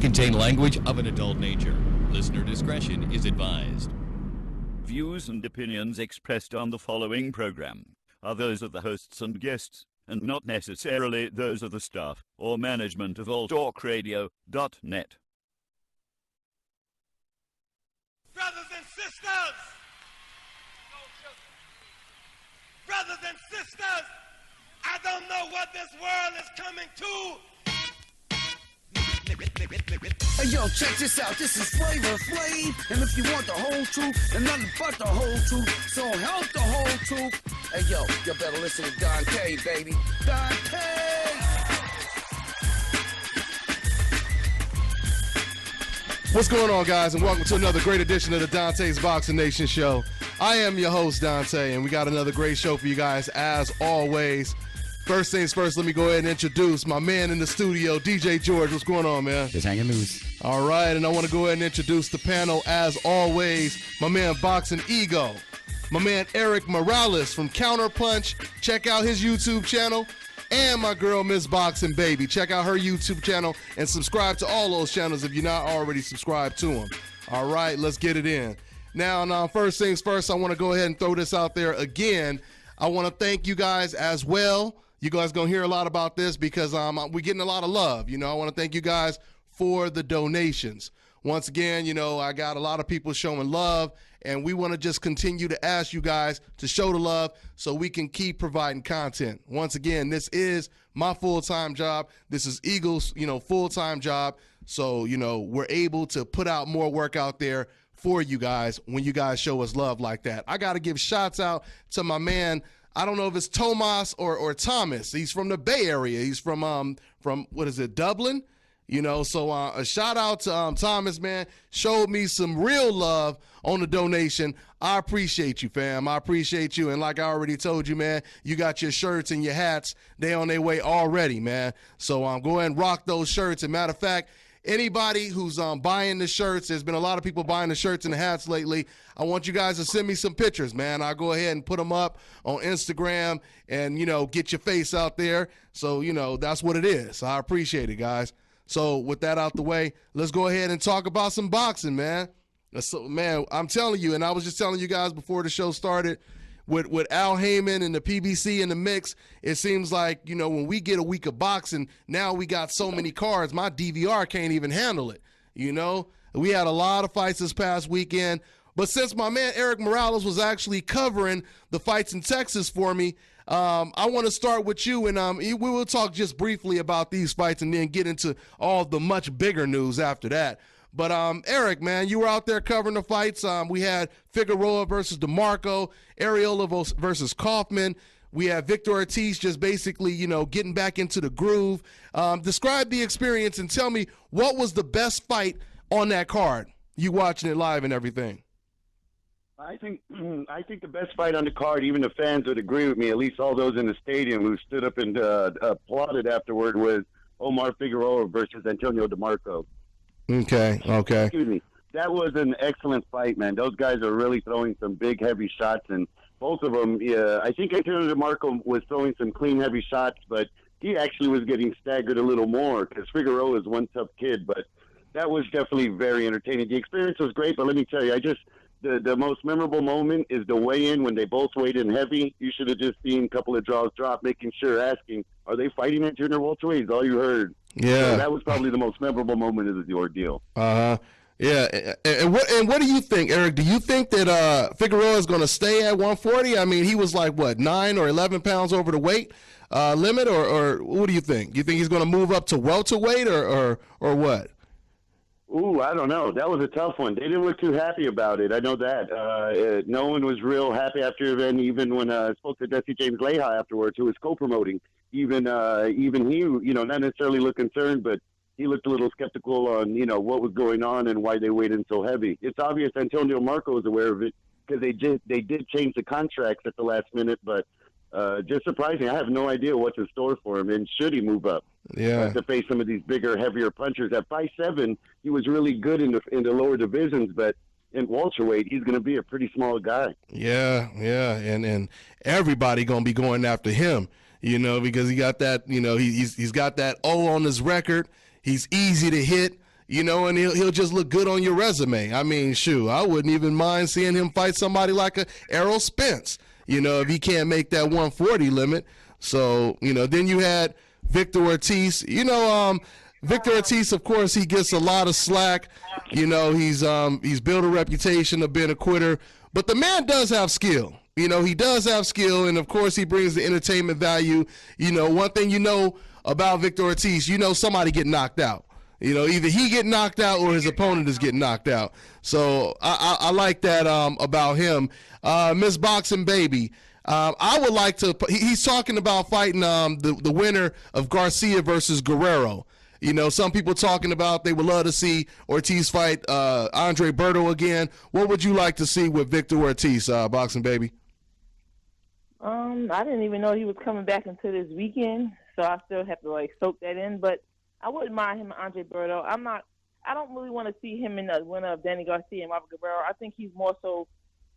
contain language of an adult nature. Listener discretion is advised. Views and opinions expressed on the following program are those of the hosts and guests, and not necessarily those of the staff or management of alltalkradio.net. Brothers and sisters! Brothers and sisters! I don't know what this world is coming to. Hey yo, check this out, this is Flavor Flav, and if you want the whole truth, and nothing but the whole truth, so help the whole truth. Hey yo, you better listen to Dante, baby. Dante! What's going on, guys, and welcome to another great edition of the Dante's Boxing Nation Show. I am your host, Dante, and we got another great show for you guys, as always. First things first, let me go ahead and introduce my man in the studio, DJ George. What's going on, man? Just hanging loose. All right, and I want to go ahead and introduce the panel, as always, my man BoxingEgo, my man Eric Morales from Counterpunch. Check out his YouTube channel. And my girl, Miss Boxing Baby. Check out her YouTube channel and subscribe to all those channels if you're not already subscribed to them. All right, let's get it in. Now, first things first, I want to go ahead and throw this out there again. I want to thank you guys as well. You guys going to hear a lot about this because we're getting a lot of love. I want to thank you guys for the donations. Once again, I got a lot of people showing love, and we want to just continue to ask you guys to show the love so we can keep providing content. Once again, this is my full-time job. This is Eagle's, full-time job. So, we're able to put out more work out there for you guys when you guys show us love like that. I got to give shots out to my man. I don't know if it's Tomas or Thomas. He's from the Bay Area. He's from what is it, Dublin? So a shout out to Thomas, man. Showed me some real love on the donation. I appreciate you, fam. I appreciate you. And like I already told you, man, you got your shirts and your hats. They on their way already, man. So go ahead and rock those shirts. And matter of fact, anybody who's buying the shirts, there's been a lot of people buying the shirts and the hats lately. I want you guys to send me some pictures, man. I'll go ahead and put them up on Instagram and, get your face out there. So, that's what it is. I appreciate it, guys. So with that out the way, let's go ahead and talk about some boxing, man. So, man, I'm telling you, and I was just telling you guys before the show started, with Al Heyman and the PBC in the mix, it seems like, when we get a week of boxing, now we got so many cards, my DVR can't even handle it, We had a lot of fights this past weekend, but since my man Eric Morales was actually covering the fights in Texas for me, I want to start with you, and we will talk just briefly about these fights and then get into all the much bigger news after that. But Eric, man, you were out there covering the fights. We had Figueroa versus DeMarco, Arreola versus Kaufman. We had Victor Ortiz just basically, getting back into the groove. Describe the experience and tell me what was the best fight on that card, you watching it live and everything. I think the best fight on the card, even the fans would agree with me, at least all those in the stadium who stood up and applauded afterward, was Omar Figueroa versus Antonio DeMarco. Okay. Excuse me. That was an excellent fight, man. Those guys are really throwing some big, heavy shots, and both of them, I think Antonio DeMarco was throwing some clean, heavy shots, but he actually was getting staggered a little more because Figueroa is one tough kid, but that was definitely very entertaining. The experience was great, but let me tell you, the most memorable moment is the weigh-in when they both weighed in heavy. You should have just seen a couple of draws drop, asking, are they fighting at junior welterweight? All you heard. Yeah. So that was probably the most memorable moment of the ordeal. Yeah. And what do you think, Eric? Do you think that Figueroa is going to stay at 140? I mean, he was like, 9 or 11 pounds over the weight limit, or what do you think? You think he's going to move up to welterweight or what? Ooh, I don't know. That was a tough one. They didn't look too happy about it. I know that. No one was real happy after the event, even when I spoke to Jesse James Leha afterwards, who was co-promoting. Even he, not necessarily looked concerned, but he looked a little skeptical on, what was going on and why they weighed in so heavy. It's obvious Antonio Marco was aware of it because they did change the contracts at the last minute, but just surprising. I have no idea what's in store for him, and should he move up to face some of these bigger, heavier punchers. At 5'7", he was really good in the lower divisions, but in welterweight, he's going to be a pretty small guy. Yeah, and everybody going to be going after him, because he got that, he's got that O on his record. He's easy to hit. you know, and he'll just look good on your resume. I mean, shoot, I wouldn't even mind seeing him fight somebody like a Errol Spence, you know, if he can't make that 140 limit. So, you know, then you had Victor Ortiz. You know, Victor Ortiz, of course, he gets a lot of slack. You know, he's built a reputation of being a quitter, but the man does have skill. You know, he does have skill, and of course, he brings the entertainment value. You know, one thing you know about Victor Ortiz, you know somebody get knocked out. You know, either he get knocked out or his opponent is getting knocked out. So I like that about him. Miss Boxing Baby, I would like to. He's talking about fighting the winner of Garcia versus Guerrero. You know, some people talking about they would love to see Ortiz fight Andre Berto again. What would you like to see with Victor Ortiz, Boxing Baby? I didn't even know he was coming back until this weekend, so I still have to like soak that in. But I wouldn't mind him and Andre Berto. I don't really want to see him in the winner of Danny Garcia and Robert Guerrero. I think he's more so.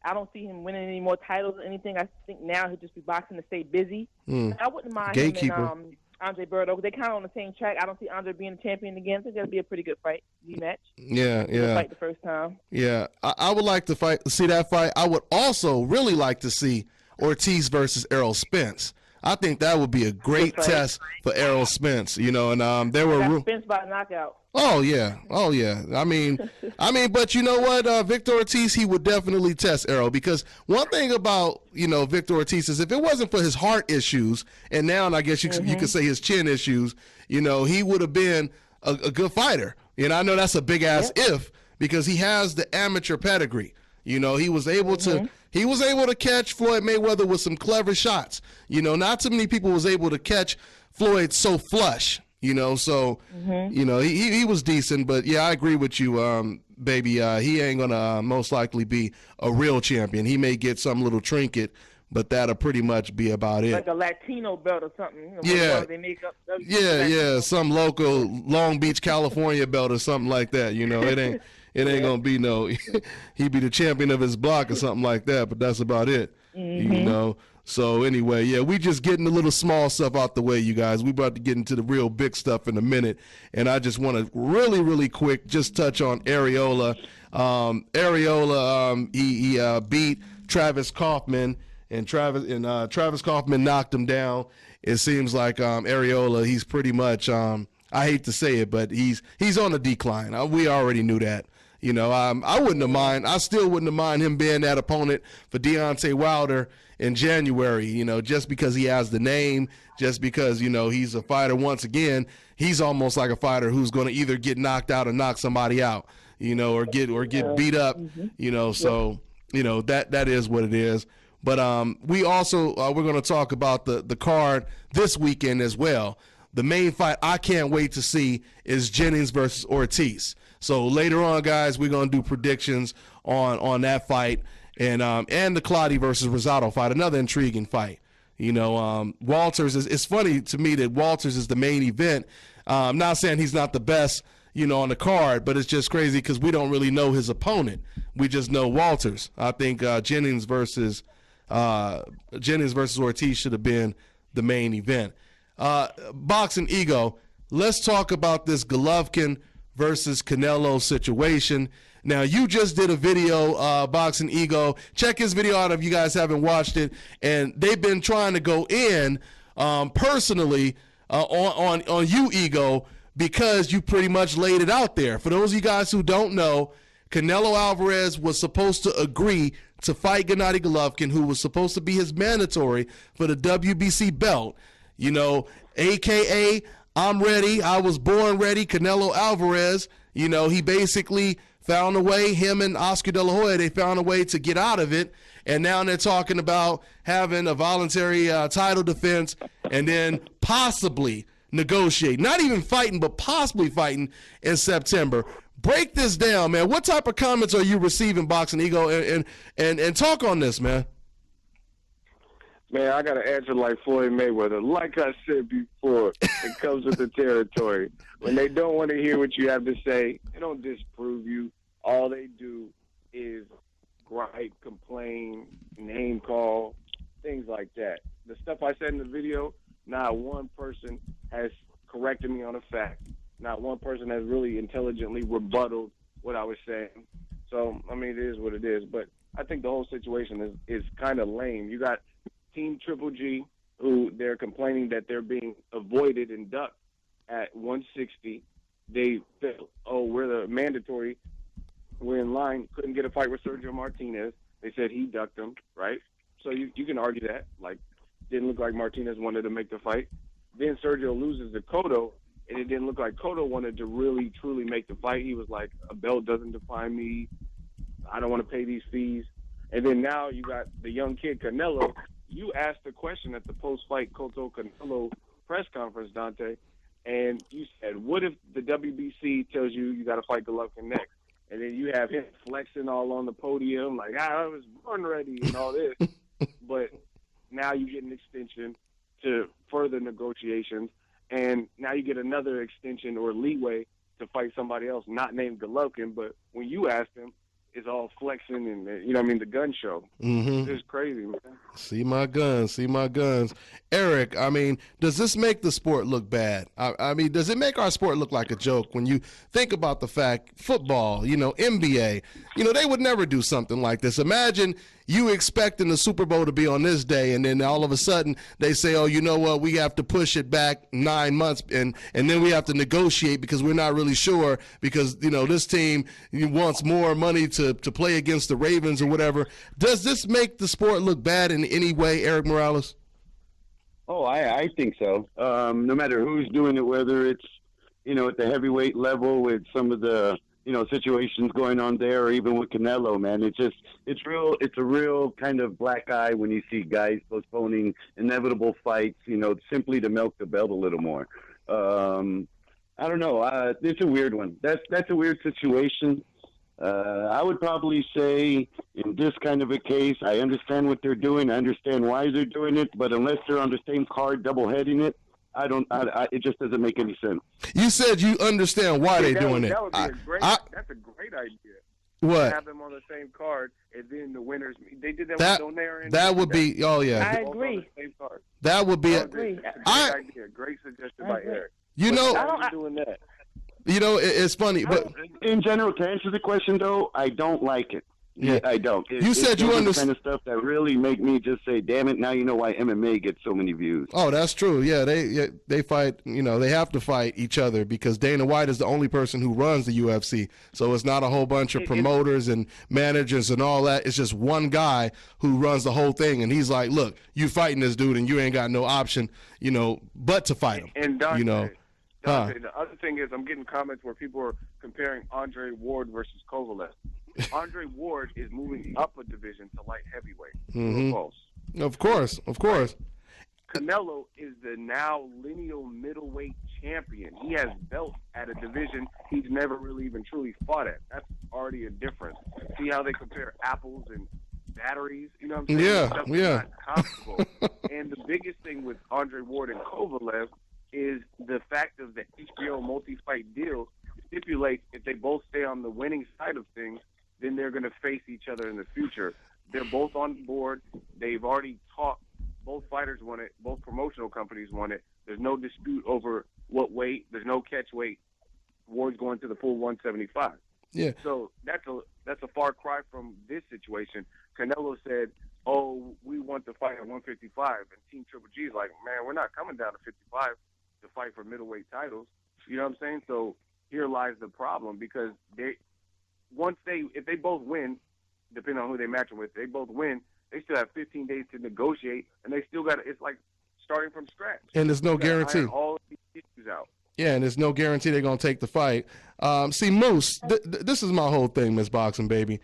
I don't see him winning any more titles or anything. I think now he'll just be boxing to stay busy. I wouldn't mind him and Andre Berto. They're kind of on the same track. I don't see Andre being a champion again. I think that'll be a pretty good fight, rematch. Yeah. Fight the first time. Yeah, I would like to see that fight. I would also really like to see Ortiz versus Errol Spence. I think that would be a great test for Errol Spence. You know, and there were Spence by knockout. Oh yeah. I mean, but you know what? Victor Ortiz, he would definitely test Errol, because one thing about, you know, Victor Ortiz is if it wasn't for his heart issues, and now I guess you could say his chin issues, you know, he would have been a good fighter. And I know that's a big ass if, because he has the amateur pedigree. You know, he was able to catch Floyd Mayweather with some clever shots. You know, not too many people was able to catch Floyd so flush. You know, so you know, he was decent, but yeah, I agree with you, baby. He ain't gonna most likely be a real champion. He may get some little trinket, but that'll pretty much be about it. Like a Latino belt or something. You know, yeah, they make up, some local Long Beach, California belt or something like that. You know, it ain't gonna be no. He'd be the champion of his block or something like that, but that's about it. You know. So anyway, yeah, we just getting the little small stuff out the way, you guys. We about to get into the real big stuff in a minute, and I just want to really, really quick just touch on Areola. Areola, he beat Travis Kaufman, and Travis Kaufman knocked him down. It seems like Areola, he's pretty much, I hate to say it, but he's on a decline. We already knew that. You know, I still wouldn't have mind him being that opponent for Deontay Wilder in January, you know, just because he has the name, just because, you know, he's a fighter. Once again, he's almost like a fighter who's going to either get knocked out or knock somebody out, you know, or get beat up, you know, so, you know, that is what it is. But we also, we're going to talk about the card this weekend as well. The main fight I can't wait to see is Jennings versus Ortiz. So later on, guys, we're going to do predictions on that fight. And the Clottey versus Rosado fight, another intriguing fight. You know, Walters it's funny to me that Walters is the main event. I'm not saying he's not the best, you know, on the card, but it's just crazy because we don't really know his opponent. We just know Walters. I think Jennings versus Ortiz should have been the main event. BoxingEgo, let's talk about this Golovkin versus Canelo situation. Now, you just did a video, BoxingEgo. Check his video out if you guys haven't watched it. And they've been trying to go in personally on you, Ego, because you pretty much laid it out there. For those of you guys who don't know, Canelo Alvarez was supposed to agree to fight Gennady Golovkin, who was supposed to be his mandatory for the WBC belt. You know, a.k.a. I'm ready, I was born ready, Canelo Alvarez. You know, he basically found a way, him and Oscar De La Hoya, they found a way to get out of it. And now they're talking about having a voluntary title defense and then possibly negotiate. Not even fighting, but possibly fighting in September. Break this down, man. What type of comments are you receiving, BoxingEgo? And talk on this, man. Man, I got to answer like Floyd Mayweather. Like I said before, it comes with the territory. When they don't want to hear what you have to say, they don't disprove you. All they do is gripe, complain, name call, things like that. The stuff I said in the video, not one person has corrected me on a fact. Not one person has really intelligently rebutted what I was saying. So, I mean, it is what it is. But I think the whole situation is kind of lame. You got Team Triple G, who they're complaining that they're being avoided and ducked at 160. They felt, we're the mandatory. We're in line. Couldn't get a fight with Sergio Martinez. They said he ducked him, right? So you can argue that. Like, didn't look like Martinez wanted to make the fight. Then Sergio loses to Cotto, and it didn't look like Cotto wanted to really, truly make the fight. He was like, a belt doesn't define me. I don't want to pay these fees. And then now you got the young kid, Canelo. You asked a question at the post-fight Cotto-Canelo press conference, Dante, and you said, what if the WBC tells you got to fight Golovkin next? And then you have him flexing all on the podium, like, I was born ready and all this. But now you get an extension to further negotiations, and now you get another extension or leeway to fight somebody else not named Golovkin. But when you asked him, it's all flexing and, the gun show. Mm-hmm. It's crazy, man. See my guns. Eric, I mean, does this make the sport look bad? I mean, does it make our sport look like a joke when you think about the fact, football, NBA, they would never do something like this. Imagine you expecting the Super Bowl to be on this day, and then all of a sudden they say, oh, you know what, we have to push it back 9 months, and then we have to negotiate because we're not really sure because, this team wants more money to play against the Ravens or whatever. Does this make the sport look bad in any way, Eric Morales? Oh, I think so. No matter who's doing it, whether it's, at the heavyweight level with some of the, situations going on there, or even with Canelo, man, it's a real kind of black eye when you see guys postponing inevitable fights, simply to milk the belt a little more. I don't know. It's a weird one. That's a weird situation. I would probably say in this kind of a case, I understand what they're doing. I understand why they're doing it, but unless they're on the same card, double-heading it, it just doesn't make any sense. You said you understand why they're doing it. That would be that's a great idea. What? Have them on the same card, and then the winners. They did that with Donaire. That would be. Oh yeah. I agree. That would be. Great idea. Great suggestion by Eric. Doing that. It's funny, but in general, to answer the question though, I don't like it. Yeah, I don't. You said you understand the kind of stuff that really make me just say, "Damn it!" Now you know why MMA gets so many views. Oh, that's true. Yeah, they fight. They have to fight each other because Dana White is the only person who runs the UFC. So it's not a whole bunch of promoters and managers and all that. It's just one guy who runs the whole thing, and he's like, "Look, you fighting this dude, and you ain't got no option, but to fight him." And Dante, the other thing is, I'm getting comments where people are comparing Andre Ward versus Kovalev. Andre Ward is moving up a division to light heavyweight. Mm-hmm. False. Of course. Canelo is the now lineal middleweight champion. He has belts at a division he's never really even truly fought at. That's already a difference. See how they compare apples and batteries? You know what I'm saying? Yeah. Not comparable. And the biggest thing with Andre Ward and Kovalev is the fact of the HBO multi-fight deal stipulates if they both stay on the winning side of things, then they're going to face each other in the future. They're both on board. They've already talked. Both fighters want it. Both promotional companies want it. There's no dispute over what weight. There's no catch weight. Ward's going to the full 175. Yeah. So that's a far cry from this situation. Canelo said, "Oh, we want to fight at 155," and Team Triple G is like, "Man, we're not coming down to 55 to fight for middleweight titles." You know what I'm saying? So here lies the problem because if they both win, depending on who they match them with, they both win, they still have 15 days to negotiate, and they still it's like starting from scratch. And there's no guarantee. Iron all of these issues out. Yeah, and there's no guarantee they're going to take the fight. See, Moose, this is my whole thing, Miss Boxing Baby.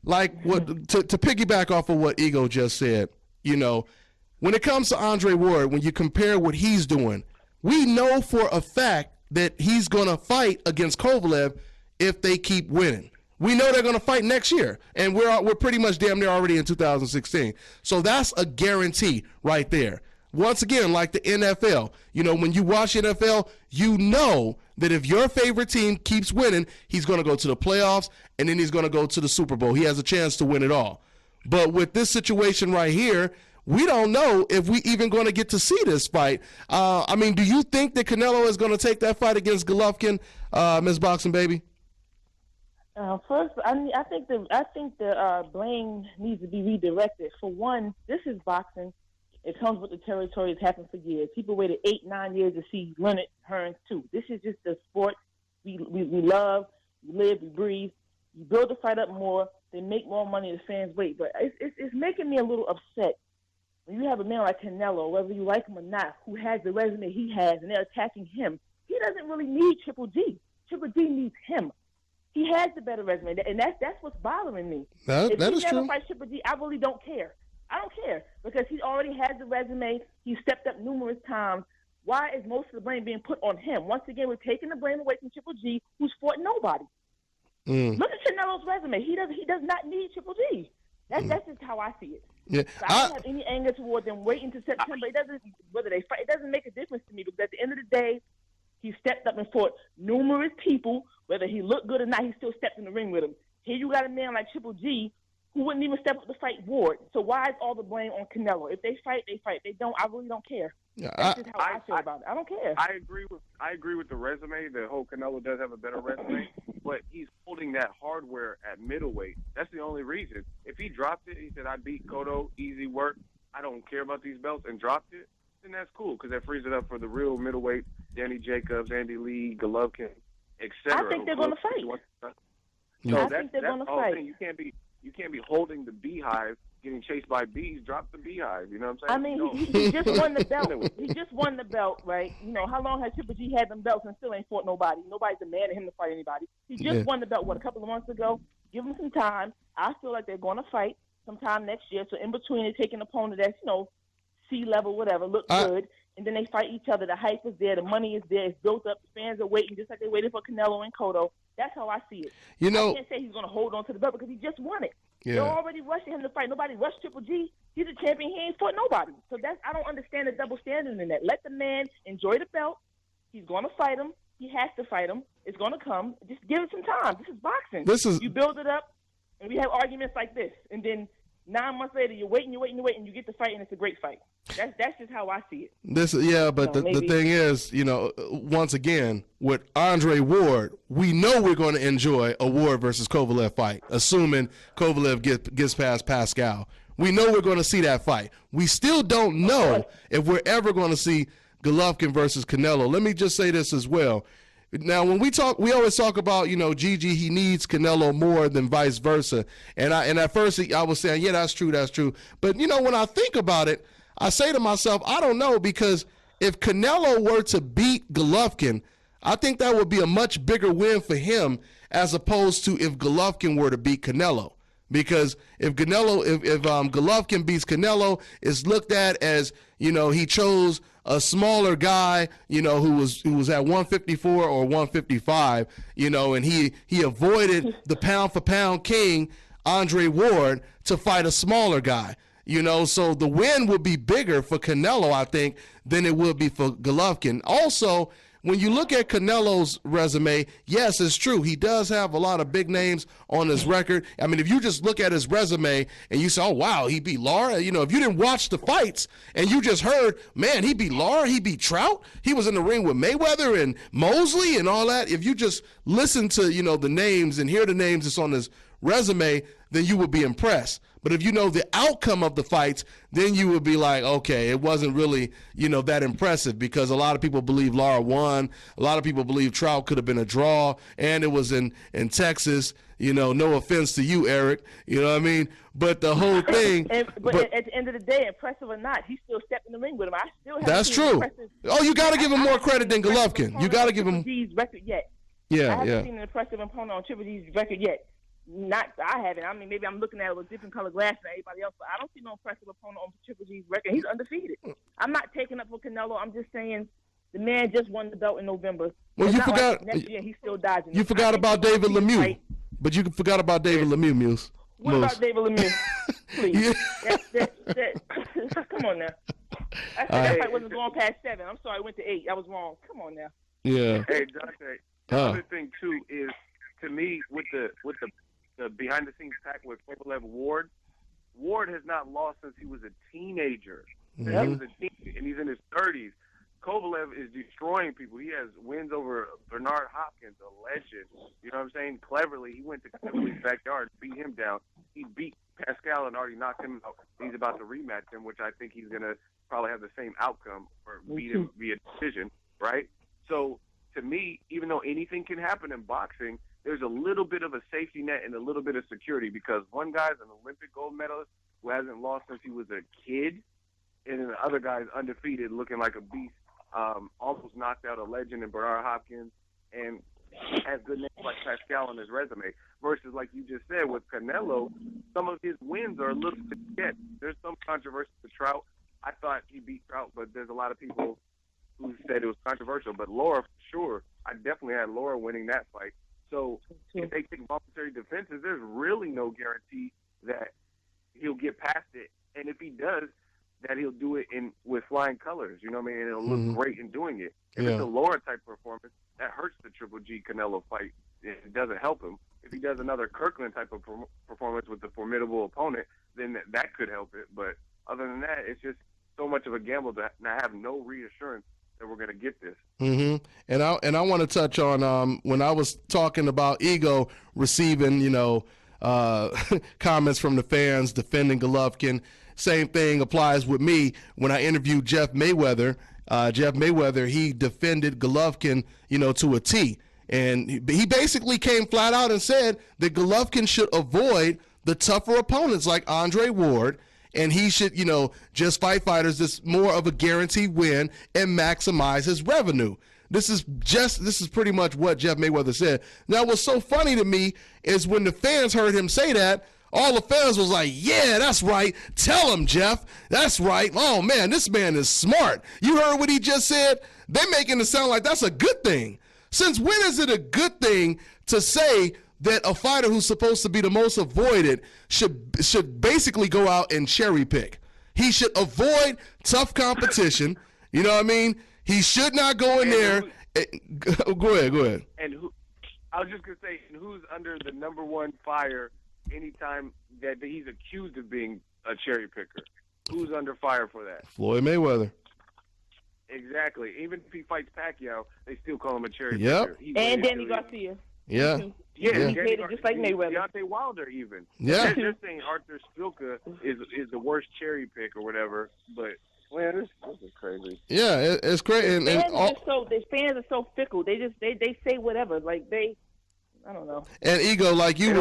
Like, to piggyback off of what Ego just said, when it comes to Andre Ward, when you compare what he's doing, we know for a fact that he's going to fight against Kovalev if they keep winning. We know they're going to fight next year, and we're pretty much damn near already in 2016. So that's a guarantee right there. Once again, like the NFL, when you watch NFL, you know that if your favorite team keeps winning, he's going to go to the playoffs, and then he's going to go to the Super Bowl. He has a chance to win it all. But with this situation right here, we don't know if we even going to get to see this fight. I mean, do you think that Canelo is going to take that fight against Golovkin, Ms. Boxing Baby? First, I think the blame needs to be redirected. For one, this is boxing. It comes with the territory. It's happened for years. People waited 8-9 years to see Leonard Hearns too. This is just a sport we love, we live, we breathe. You build the fight up more, they make more money, the fans wait. But it's making me a little upset when you have a man like Canelo, whether you like him or not, who has the resume he has, and they're attacking him. He doesn't really need Triple G. Triple G needs him. He has the better resume, and that's what's bothering me. That is true. If he never fights Triple G, I really don't care. I don't care because he already has the resume. He stepped up numerous times. Why is most of the blame being put on him? Once again, we're taking the blame away from Triple G, who's fought nobody. Look at Canelo's resume. He does not need Triple G. That's just how I see it. Yeah. So I don't have any anger toward them waiting to September. It doesn't whether they fight. It doesn't make a difference to me because at the end of the day, he stepped up and fought numerous people. Whether he looked good or not, he still stepped in the ring with him. Here you got a man like Triple G who wouldn't even step up to fight Ward. So why is all the blame on Canelo? If they fight, they fight. They don't. I really don't care. That's just how I feel about it. I don't care. I agree with the resume. The whole Canelo does have a better resume, but he's holding that hardware at middleweight. That's the only reason. If he dropped it, he said, "I beat Cotto, easy work. I don't care about these belts," and dropped it, then that's cool because that frees it up for the real middleweight: Danny Jacobs, Andy Lee, Golovkin, etc. I think they're going to fight. So I think they're going to fight. You can't be holding the beehive, getting chased by bees. Drop the beehive. You know what I'm saying? I mean, he just won the belt. He just won the belt, right? You know, how long has Triple G had them belts and still ain't fought nobody? Nobody's demanding him to fight anybody. He just won the belt, a couple of months ago? Give him some time. I feel like they're going to fight sometime next year. So in between, they take an opponent that's, C-level, whatever, look good. And then they fight each other. The hype is there. The money is there. It's built up. The fans are waiting just like they waited for Canelo and Cotto. That's how I see it. I can't say he's going to hold on to the belt because he just won it. Yeah. They're already rushing him to fight. Nobody rushed Triple G. He's a champion. He ain't fought nobody. So I don't understand the double standard in that. Let the man enjoy the belt. He's going to fight him. He has to fight him. It's going to come. Just give it some time. This is boxing. You build it up, and we have arguments like this. And then 9 months later, you're waiting, and you get to fight, and it's a great fight. That's just how I see it. But the thing is, once again, with Andre Ward, we know we're going to enjoy a Ward versus Kovalev fight, assuming Kovalev gets past Pascal. We know we're going to see that fight. We still don't know if we're ever going to see Golovkin versus Canelo. Let me just say this as well. Now, when we always talk about, Gigi, he needs Canelo more than vice versa. And at first I was saying, yeah, that's true. But, when I think about it, I say to myself, I don't know, because if Canelo were to beat Golovkin, I think that would be a much bigger win for him as opposed to if Golovkin were to beat Canelo. Because if Golovkin beats Canelo, it's looked at as, he chose a smaller guy, who was at 154 or 155, and he avoided the pound for pound king, Andre Ward, to fight a smaller guy. So the win would be bigger for Canelo, I think, than it would be for Golovkin. Also, when you look at Canelo's resume, yes, it's true. He does have a lot of big names on his record. I mean, if you just look at his resume and you say, oh, wow, he beat Lara. If you didn't watch the fights and you just heard, man, he beat Lara, he beat Trout. He was in the ring with Mayweather and Mosley and all that. If you just listen to, the names and hear the names that's on his resume, then you would be impressed. But if you know the outcome of the fights, then you would be like, okay, it wasn't really, that impressive, because a lot of people believe Lara won. A lot of people believe Trout could have been a draw, and it was in Texas. No offense to you, Eric. You know what I mean? But the whole thing. but at the end of the day, impressive or not, he still stepped in the ring with him. I still haven't That's true. Oh, you got to give him more credit than Golovkin. You got to give him. Triple G's record yet. Yeah, I haven't seen an impressive opponent on Triple G's record yet. I haven't. I mean, maybe I'm looking at it with different color glasses than everybody else, but I don't see no impressive opponent on Triple G's record. He's undefeated. I'm not taking up for Canelo. I'm just saying the man just won the belt in November. Well, you forgot. Like next year he's still dodging. You forgot about David Lemieux. Right. But you forgot about David Lemieux, Muse. What about David Lemieux? Please. Come on now. I said that fight wasn't going past 7. I'm sorry, I went to 8. I was wrong. Come on now. Yeah. Hey, Dante. The other thing too is, to me, with the behind the scenes pack with Kovalev Ward, Ward has not lost since he was a teenager. Since Mm-hmm. he was a teen, and he's in his 30s. Kovalev is destroying people. He has wins over Bernard Hopkins, a legend. You know what I'm saying? Cleverly, he went to Canelo's backyard, beat him down. He beat Pascal and already knocked him out. He's about to rematch him, which I think he's going to probably have the same outcome or beat him via decision, right? So, to me, even though anything can happen in boxing, there's a little bit of a safety net and a little bit of security because one guy's an Olympic gold medalist who hasn't lost since he was a kid, and then the other guy's undefeated, looking like a beast, almost knocked out a legend in Bernard Hopkins, and has good names like Pascal on his resume. Versus, like you just said, with Canelo, some of his wins are a little bit sketchy. There's some controversy with Trout. I thought he beat Trout, but there's a lot of people who said it was controversial. But Laura, for sure, I definitely had Laura winning that fight. So if they take voluntary defenses, there's really no guarantee that he'll get past it. And if he does, that he'll do it with flying colors. You know what I mean? And it'll look great in doing it. If it's a Laura-type performance, that hurts the Triple G Canelo fight. It doesn't help him. If he does another Kirkland type of performance with a formidable opponent, then that could help it. But other than that, it's just so much of a gamble that I have no reassurance that we're going to get this. Mm-hmm. And I want to touch on when I was talking about Ego receiving, comments from the fans defending Golovkin. Same thing applies with me when I interviewed Jeff Mayweather. Jeff Mayweather, he defended Golovkin, to a T. And he basically came flat out and said that Golovkin should avoid the tougher opponents like Andre Ward, and he should, just fight fighters that's more of a guaranteed win and maximize his revenue. This is pretty much what Jeff Mayweather said. Now, what's so funny to me is when the fans heard him say that, all the fans was like, yeah, that's right. Tell him, Jeff. That's right. Oh, man, this man is smart. You heard what he just said? They're making it sound like that's a good thing. Since when is it a good thing to say that a fighter who's supposed to be the most avoided should basically go out and cherry pick? He should avoid tough competition. You know what I mean? He should not go in there. Go ahead. And I was just going to say, who's under the number one fire anytime that he's accused of being a cherry picker? Who's under fire for that? Floyd Mayweather. Exactly. Even if he fights Pacquiao, they still call him a cherry Yep. picker. And Danny Garcia. Yeah. Yeah, he hated just like Mayweather. Deontay Wilder even. Yeah. They're saying Arthur Spilka is the worst cherry pick or whatever, but man, this is crazy. Yeah, it's crazy. The fans are so fickle. They say whatever. Like I don't know. And Ego, like you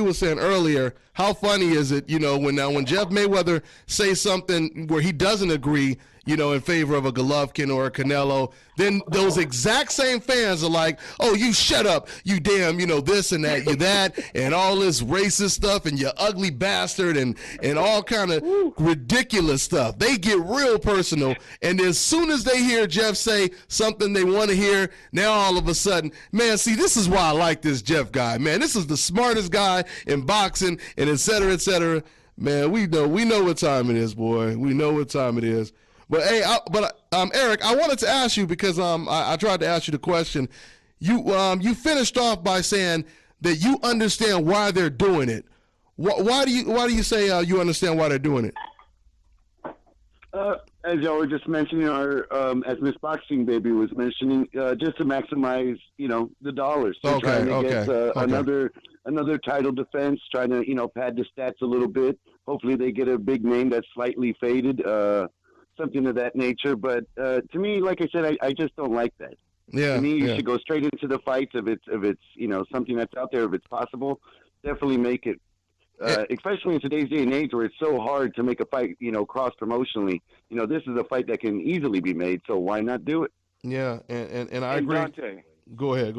were saying earlier, how funny is it, when Jeff Mayweather says something where he doesn't agree, in favor of a Golovkin or a Canelo, then those exact same fans are like, oh, you shut up, you damn, this and that, you that, and all this racist stuff, and you ugly bastard, and all kind of ridiculous stuff. They get real personal, and as soon as they hear Jeff say something they want to hear, now all of a sudden, man, see, this is why I like this Jeff guy, man. This is the smartest guy in boxing, and et cetera, et cetera. Man, we know what time it is, boy. We know what time it is. But hey, Eric, I wanted to ask you because I tried to ask you the question. You finished off by saying that you understand why they're doing it. Why do you say you understand why they're doing it? As y'all were just mentioning, as Miss Boxing Baby was mentioning, just to maximize, the dollars. So trying to get another title defense, trying to, pad the stats a little bit. Hopefully they get a big name that's slightly faded. Something of that nature, but to me, like I said, I just don't like that. Yeah, to me, you should go straight into the fights if it's something that's out there, if it's possible, definitely make it. Especially in today's day and age where it's so hard to make a fight, cross promotionally. This is a fight that can easily be made, so why not do it? Yeah, and I agree. Dante, go ahead.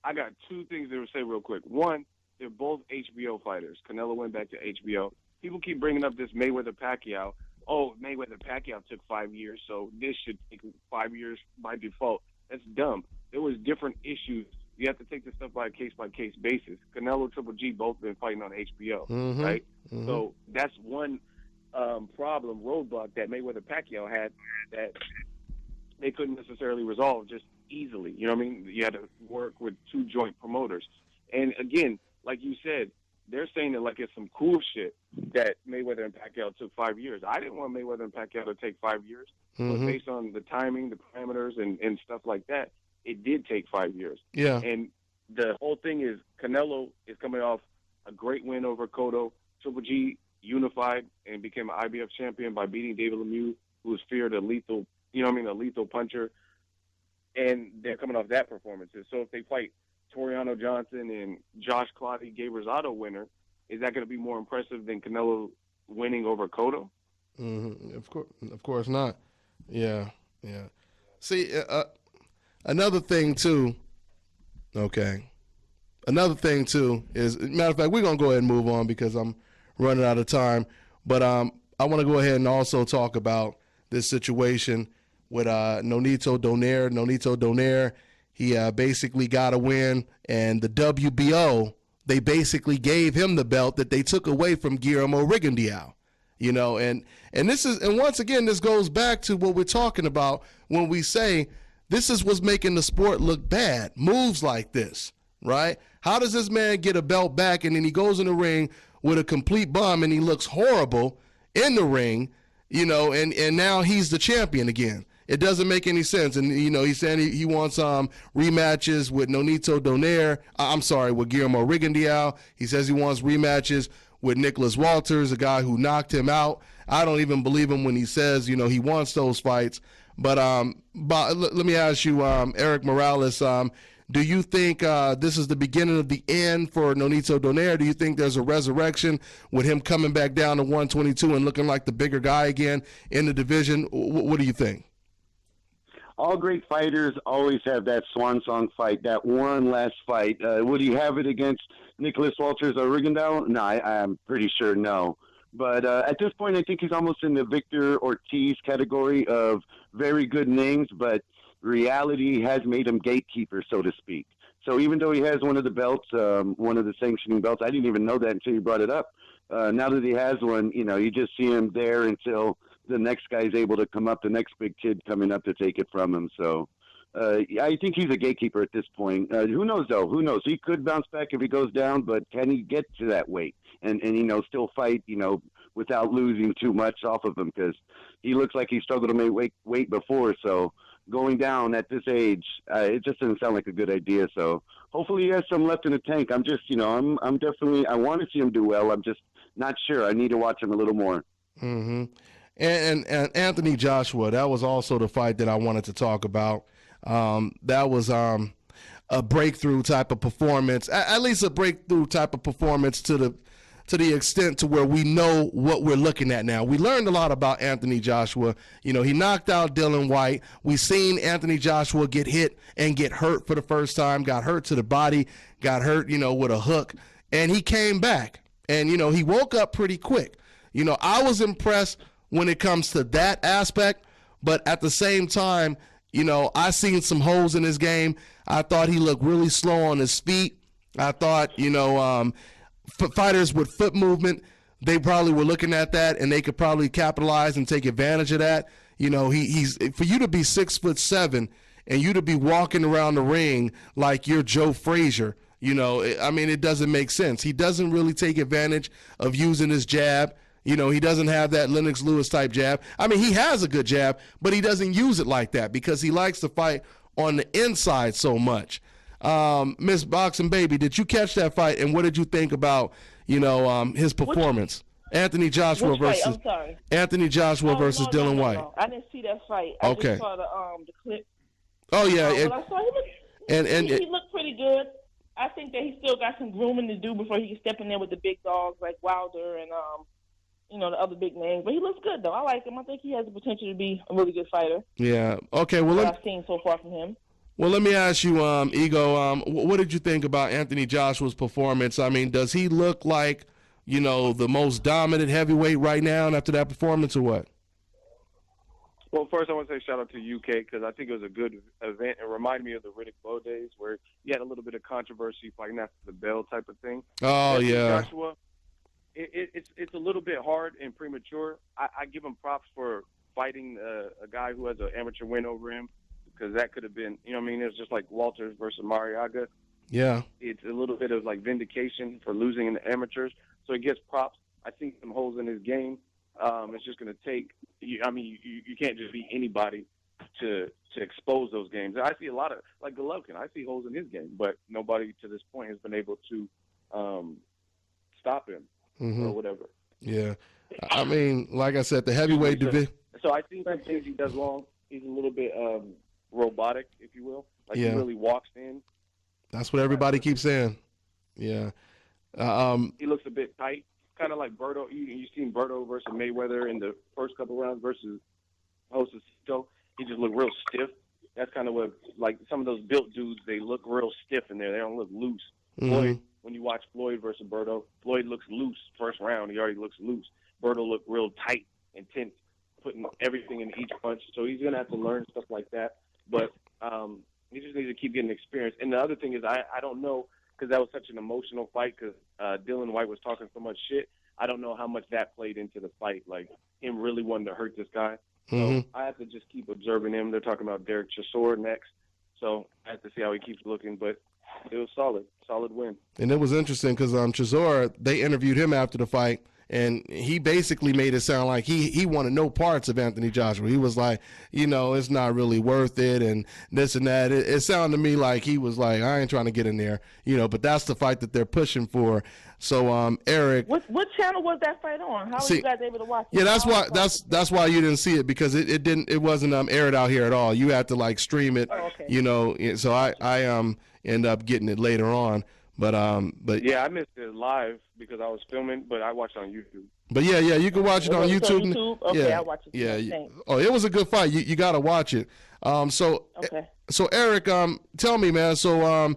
I got two things to say real quick. One, they're both HBO fighters. Canelo went back to HBO. People keep bringing up this Mayweather-Pacquiao. Oh, Mayweather-Pacquiao took 5 years, so this should take 5 years by default. That's dumb. There was different issues. You have to take this stuff by a case-by-case basis. Canelo, Triple G, both been fighting on HBO, right? Mm-hmm. So that's one roadblock that Mayweather-Pacquiao had that they couldn't necessarily resolve just easily. You know what I mean? You had to work with two joint promoters. And, again, like you said, they're saying painted like it's some cool shit that Mayweather and Pacquiao took 5 years. I didn't want Mayweather and Pacquiao to take 5 years, but based on the timing, the parameters, and stuff like that, it did take 5 years. Yeah. And the whole thing is Canelo is coming off a great win over Cotto. Triple G unified and became an IBF champion by beating David Lemieux, who was feared a lethal, a lethal puncher. And they're coming off that performance. So if they fight Toriano Johnson and Josh Clottey, Gabe Rosado winner, is that going to be more impressive than Canelo winning over Cotto? Of course not. Yeah. See, another thing too. Okay. Another thing too is, matter of fact, we're gonna go ahead and move on because I'm running out of time. But I want to go ahead and also talk about this situation with Nonito Donaire. Nonito Donaire, he basically got a win, and the WBO, they basically gave him the belt that they took away from Guillermo Rigondeaux. And this is, and once again, this goes back to what we're talking about when we say this is what's making the sport look bad. Moves like this, right? How does this man get a belt back and then he goes in the ring with a complete bum and he looks horrible in the ring, and now he's the champion again? It doesn't make any sense. And, he's saying he wants rematches with Nonito Donaire. With Guillermo Rigondeaux. He says he wants rematches with Nicholas Walters, a guy who knocked him out. I don't even believe him when he says, he wants those fights. But let me ask you, Eric Morales, do you think this is the beginning of the end for Nonito Donaire? Do you think there's a resurrection with him coming back down to 122 and looking like the bigger guy again in the division? What do you think? All great fighters always have that swan song fight, that one last fight. Would he have it against Nicholas Walters or Rigondeaux? No, I'm pretty sure no. But at this point, I think he's almost in the Victor Ortiz category of very good names, but reality has made him gatekeeper, so to speak. So even though he has one of the belts, one of the sanctioning belts, I didn't even know that until you brought it up. Now that he has one, you just see him there until the next guy's able to come up, the next big kid coming up to take it from him. So I think he's a gatekeeper at this point. Who knows, though? Who knows? He could bounce back if he goes down, but can he get to that weight and still fight, without losing too much off of him? Because he looks like he struggled to make weight before. So going down at this age, it just doesn't sound like a good idea. So hopefully he has some left in the tank. I'm just, I'm definitely, I want to see him do well. I'm just not sure. I need to watch him a little more. Mm-hmm. And Anthony Joshua, that was also the fight that I wanted to talk about. That was a breakthrough type of performance, at least a breakthrough type of performance to the extent to where we know what we're looking at now. We learned a lot about Anthony Joshua. He knocked out Dylan White. We've seen Anthony Joshua get hit and get hurt for the first time, got hurt to the body, got hurt, with a hook, and he came back. And, he woke up pretty quick. I was impressed when it comes to that aspect, but at the same time, I seen some holes in his game. I thought he looked really slow on his feet. I thought, fighters with foot movement, they probably were looking at that and they could probably capitalize and take advantage of that. He's for you to be 6'7" and you to be walking around the ring like you're Joe Frazier. It doesn't make sense. He doesn't really take advantage of using his jab. He doesn't have that Lennox Lewis type jab. He has a good jab, but he doesn't use it like that because he likes to fight on the inside so much. Miss Boxing Baby, did you catch that fight, and what did you think about, his performance? Anthony Joshua versus Anthony Joshua versus Dylan White. No. I didn't see that fight. I just saw the clip. Oh yeah, but I saw him. He looked pretty good. I think that he still got some grooming to do before he can step in there with the big dogs like Wilder and the other big names. But he looks good though. I like him. I think he has the potential to be a really good fighter. Yeah. Okay. Well, what I've seen so far from him. Well, let me ask you, Ego. What did you think about Anthony Joshua's performance? Does he look like the most dominant heavyweight right now and after that performance, or what? Well, first I want to say shout out to UK because I think it was a good event. It reminded me of the Riddick Bowe days where you had a little bit of controversy fighting after the bell type of thing. Oh, yeah. Joshua, it's a little bit hard and premature. I give him props for fighting a guy who has an amateur win over him because that could have been, it's just like Walters versus Mariaga. Yeah. It's a little bit of like vindication for losing in the amateurs. So he gets props. I think some holes in his game. It's just going to take. You can't just beat anybody to expose those games. I see a lot of like Golovkin. I see holes in his game, but nobody to this point has been able to stop him or whatever. Yeah, I mean, like I said, the heavyweight division. So I think some things he does wrong. He's a little bit robotic, if you will. Like he really walks in. That's what everybody keeps saying. Yeah. He looks a bit tight, kind of like Berto. You've seen Berto versus Mayweather in the first couple rounds versus Josecito. He just looked real stiff. That's kind of what, like, some of those built dudes, they look real stiff in there. They don't look loose. Floyd, when you watch Floyd versus Berto, Floyd looks loose first round. He already looks loose. Berto looked real tight and tense, putting everything in each punch. So he's going to have to learn stuff like that. But he just needs to keep getting experience. And the other thing is I don't know, because that was such an emotional fight, because Dylan White was talking so much shit. I don't know how much that played into the fight, like him really wanting to hurt this guy. So I have to just keep observing him. They're talking about Derek Chisora next. So I have to see how he keeps looking. But it was solid win. And it was interesting because Chisora, they interviewed him after the fight, and he basically made it sound like he wanted no parts of Anthony Joshua. He was like, it's not really worth it and this and that. It sounded to me like he was like, I ain't trying to get in there, but that's the fight that they're pushing for. So, Eric, what channel was that fight on? How were you guys able to watch it? Yeah, that's why you didn't see it, because it wasn't aired out here at all. You had to like stream it, So I end up getting it later on. But yeah, I missed it live because I was filming, but I watched it on YouTube. But yeah, you can watch it on YouTube. Okay, I'll watch it. Yeah. Oh, it was a good fight. You got to watch it. So Eric, tell me, man. So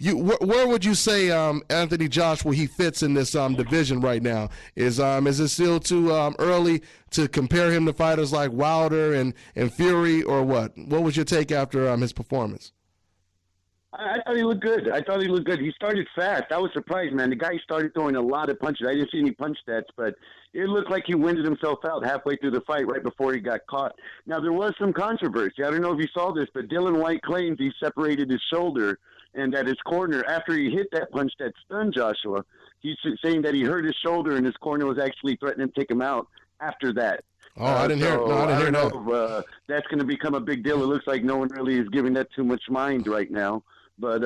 where would you say Anthony Joshua he fits in this division right now? Is it still too early to compare him to fighters like Wilder and Fury, or what? What was your take after his performance? I thought he looked good. He started fast. I was surprised, man. The guy started throwing a lot of punches. I didn't see any punch stats, but it looked like he winded himself out halfway through the fight right before he got caught. Now, there was some controversy. I don't know if you saw this, but Dylan White claims he separated his shoulder and that his corner, after he hit that punch that stunned Joshua, he's saying that he hurt his shoulder and his corner was actually threatening to take him out after that. Oh, I didn't hear that. That's going to become a big deal. It looks like no one really is giving that too much mind right now. But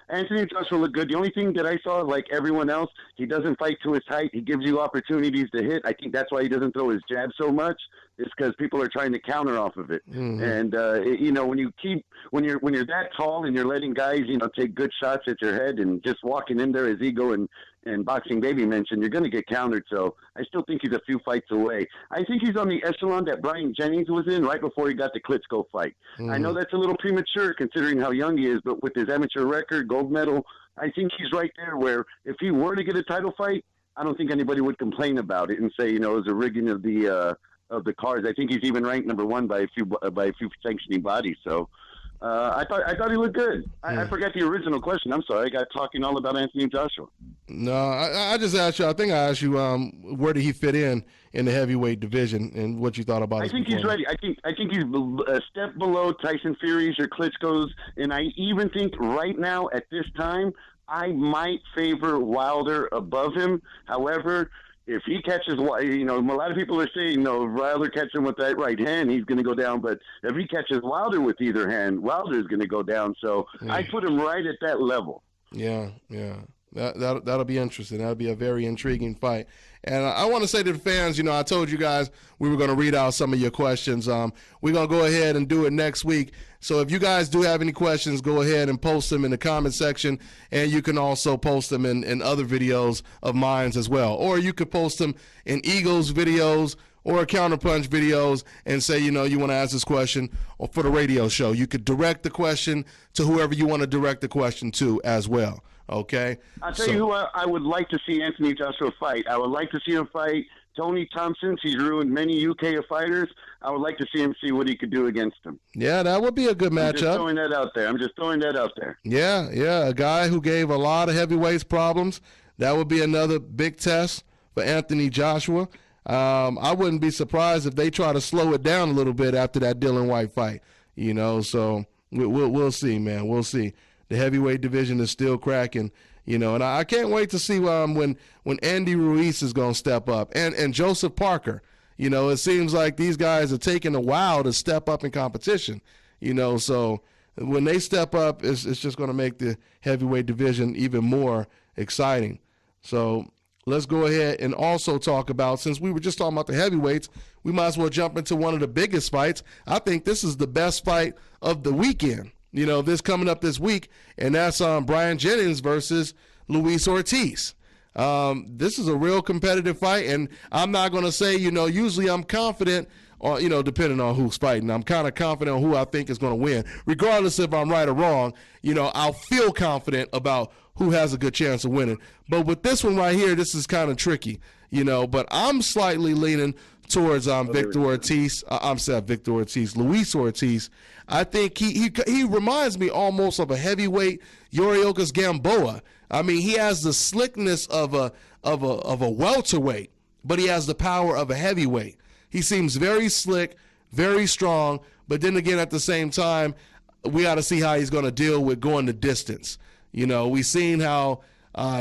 Anthony Joshua looked good. The only thing that I saw, like everyone else, he doesn't fight to his height. He gives you opportunities to hit. I think that's why he doesn't throw his jab so much. It's because people are trying to counter off of it. And when you're that tall and you're letting guys take good shots at your head and just walking in there, as Ego and Boxing Baby mentioned, you're going to get countered. So I still think he's a few fights away. I think he's on the echelon that Brian Jennings was in right before he got the Klitschko fight. I know that's a little premature considering how young he is, but with his amateur record, gold medal, I think he's right there where if he were to get a title fight, I don't think anybody would complain about it and say, it was a rigging of the cards. I think he's even ranked number one by a few sanctioning bodies. So I thought he looked good. I forgot the original question. I'm sorry. I got talking all about Anthony Joshua. No, I just asked you. I think I asked you where did he fit in the heavyweight division and what you thought about. I think he's ready. I think he's a step below Tyson Fury's or Klitschko's, and I even think right now at this time I might favor Wilder above him. However, if he catches, a lot of people are saying, if Wilder catches him with that right hand, he's going to go down. But if he catches Wilder with either hand, Wilder is going to go down. So I put him right at that level. Yeah. That'll be interesting. That'll be a very intriguing fight. And I want to say to the fans, I told you guys we were going to read out some of your questions. We're going to go ahead and do it next week. So if you guys do have any questions, go ahead and post them in the comment section. And you can also post them in other videos of mine as well. Or you could post them in Eagles videos or Counterpunch videos and say, you want to ask this question or for the radio show. You could direct the question to whoever you want to direct the question to as well. Okay. I'll tell you who I would like to see Anthony Joshua fight. I would like to see him fight Tony Thompson. He's ruined many UK fighters. I would like to see him see what he could do against him. Yeah, that would be a good matchup. I'm just throwing that out there. Yeah. A guy who gave a lot of heavyweights problems. That would be another big test for Anthony Joshua. I wouldn't be surprised if they try to slow it down a little bit after that Dylan White fight. So we'll see, man. We'll see. The heavyweight division is still cracking, and I can't wait to see when Andy Ruiz is going to step up and Joseph Parker. It seems like these guys are taking a while to step up in competition, so when they step up, it's just going to make the heavyweight division even more exciting. So let's go ahead and also talk about, since we were just talking about the heavyweights, we might as well jump into one of the biggest fights. I think this is the best fight of the weekend, this coming up this week, and that's Brian Jennings versus Luis Ortiz. This is a real competitive fight, and I'm not going to say, usually I'm confident, depending on who's fighting. I'm kind of confident on who I think is going to win. Regardless if I'm right or wrong, I'll feel confident about who has a good chance of winning. But with this one right here, this is kind of tricky, but I'm slightly leaning towards Victor Ortiz. Luis Ortiz. I think he reminds me almost of a heavyweight Yoriokas Gamboa. I mean, he has the slickness of a welterweight, but he has the power of a heavyweight. He seems very slick, very strong, but then again, at the same time, we got to see how he's going to deal with going the distance. We've seen how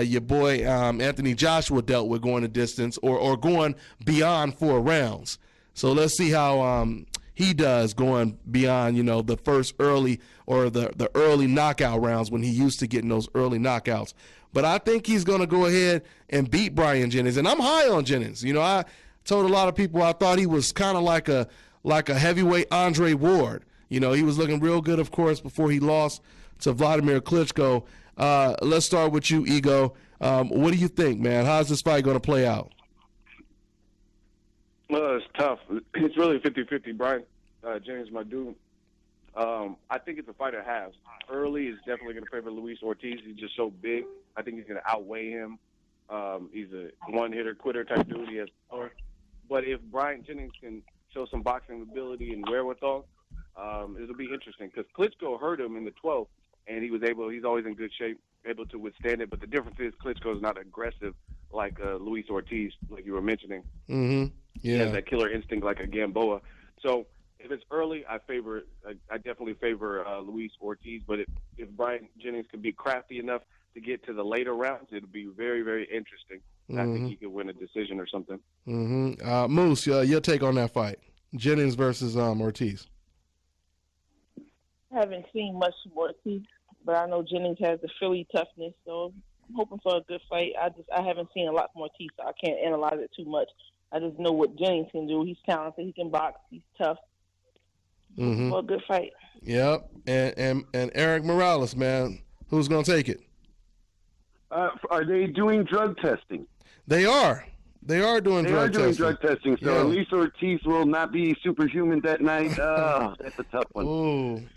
your boy Anthony Joshua dealt with going the distance or going beyond 4 rounds. So let's see how he does going beyond, the first early or the early knockout rounds when he used to getting those early knockouts. But I think he's going to go ahead and beat Brian Jennings, and I'm high on Jennings. I told a lot of people I thought he was kind of like a heavyweight Andre Ward. He was looking real good, of course, before he lost to Vladimir Klitschko. Let's start with you, Ego. What do you think, man? How's this fight going to play out? Well, it's tough. It's really 50-50. Brian Jennings, my dude. I think it's a fight of halves. Early is definitely going to favor Luis Ortiz. He's just so big. I think he's going to outweigh him. He's a one-hitter, quitter type dude. He has power. But if Brian Jennings can show some boxing ability and wherewithal, it'll be interesting because Klitschko hurt him in the 12th, and he's always in good shape, able to withstand it. But the difference is Klitschko is not aggressive like Luis Ortiz, like you were mentioning. Mm-hmm. Yeah. He has that killer instinct like a Gamboa. So if it's early, I definitely favor Luis Ortiz. But if Brian Jennings can be crafty enough to get to the later rounds, it'll be very, very interesting. I think he could win a decision or something. Mm-hmm. Moose, your take on that fight, Jennings versus Ortiz. I haven't seen much from Ortiz, but I know Jennings has the Philly toughness, so I'm hoping for a good fight. I haven't seen a lot from Ortiz, so I can't analyze it too much. I just know what Jennings can do. He's talented. He can box. He's tough. Mm-hmm. For a good fight. Yep. And Eric Morales, man, who's going to take it? Are they doing drug testing? They are. They are doing drug testing. So Luis Ortiz will not be superhuman that night. That's a tough one.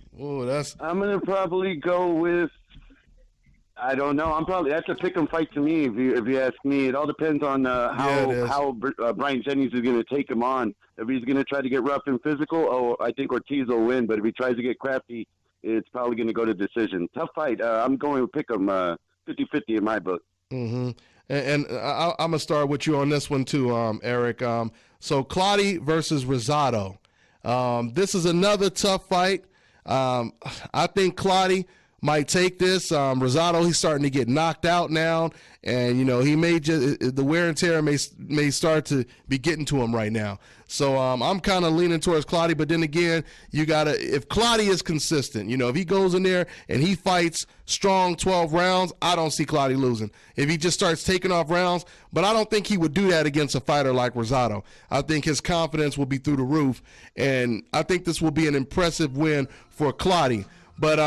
That's. I'm gonna probably go with. I don't know. That's a pick 'em fight to me. If you ask me, it all depends on how Brian Jennings is going to take him on. If he's going to try to get rough and physical, I think Ortiz will win. But if he tries to get crafty, it's probably going to go to decision. Tough fight. I'm going with pick 'em 50-50 in my book. Mm-hmm. And I'm going to start with you on this one too, Eric. So Clottey versus Rosado. This is another tough fight. I think Clottey might take this. Rosado, he's starting to get knocked out now, and he may just the wear and tear may start to be getting to him right now. So I'm kind of leaning towards Clottey, but then again, if Clottey is consistent, if he goes in there and he fights strong 12 rounds, I don't see Clottey losing. If he just starts taking off rounds, but I don't think he would do that against a fighter like Rosado. I think his confidence will be through the roof, and I think this will be an impressive win for Clottey. But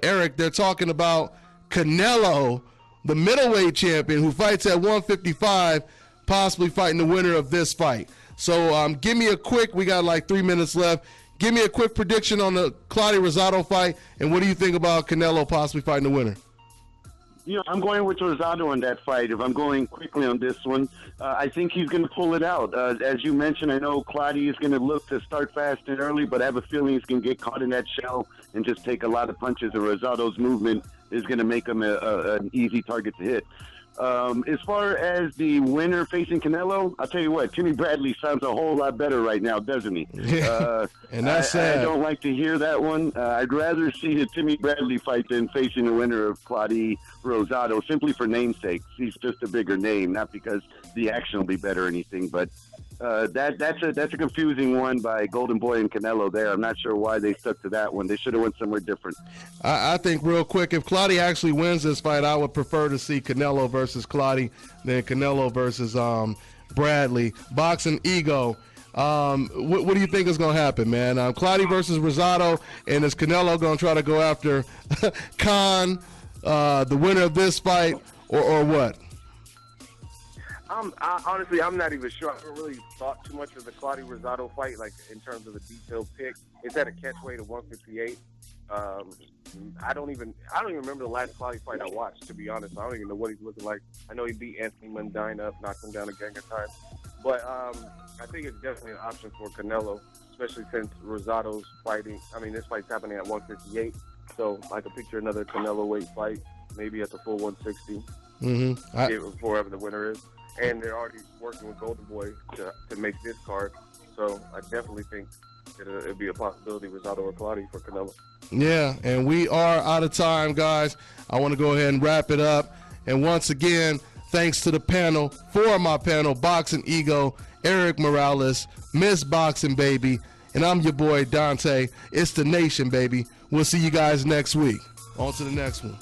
Eric, they're talking about Canelo, the middleweight champion who fights at 155, possibly fighting the winner of this fight. So give me we got like 3 minutes left. Give me a quick prediction on the Clottey-Rosado fight, and what do you think about Canelo possibly fighting the winner? I'm going with Rosado in that fight. If I'm going quickly on this one, I think he's going to pull it out. As you mentioned, I know Clottey is going to look to start fast and early, but I have a feeling he's going to get caught in that shell and just take a lot of punches, and Rosado's movement is going to make him an easy target to hit. As far as the winner facing Canelo, I'll tell you what, Timmy Bradley sounds a whole lot better right now, doesn't he? And that's sad. I don't like to hear that one. I'd rather see a Timmy Bradley fight than facing the winner of Claudio Rosado, simply for namesake. He's just a bigger name, not because the action will be better or anything, but that's a confusing one by Golden Boy and Canelo there. I'm not sure why they stuck to that one. They should have went somewhere different. I think real quick, if Claudio actually wins this fight, I would prefer to see Canelo versus Claudio than Canelo versus Bradley. BoxingEgo. What do you think is going to happen, man? Claudio versus Rosado, and is Canelo going to try to go after Khan, the winner of this fight, or what? Honestly, I'm not even sure. I haven't really thought too much of the Claudio Rosado fight, like in terms of a detailed pick. It's at a catchweight of 158. I don't even remember the last Claudio fight I watched, to be honest. I don't even know what he's looking like. I know he beat Anthony Mundine up, knocked him down a gang of times. But I think it's definitely an option for Canelo, especially since Rosado's fighting. I mean, this fight's happening at 158, so I could picture another Canelo weight fight, maybe at the full 160, for whoever the winner is. And they're already working with Golden Boy to make this card, so I definitely think it'd be a possibility Rosado or Claudio for Canelo. Yeah, and we are out of time, guys. I want to go ahead and wrap it up. And once again, thanks to the panel, for my panel, BoxingEgo, Eric Morales, Miss Boxing Baby, and I'm your boy Dante. It's the Nation, baby. We'll see you guys next week. On to the next one.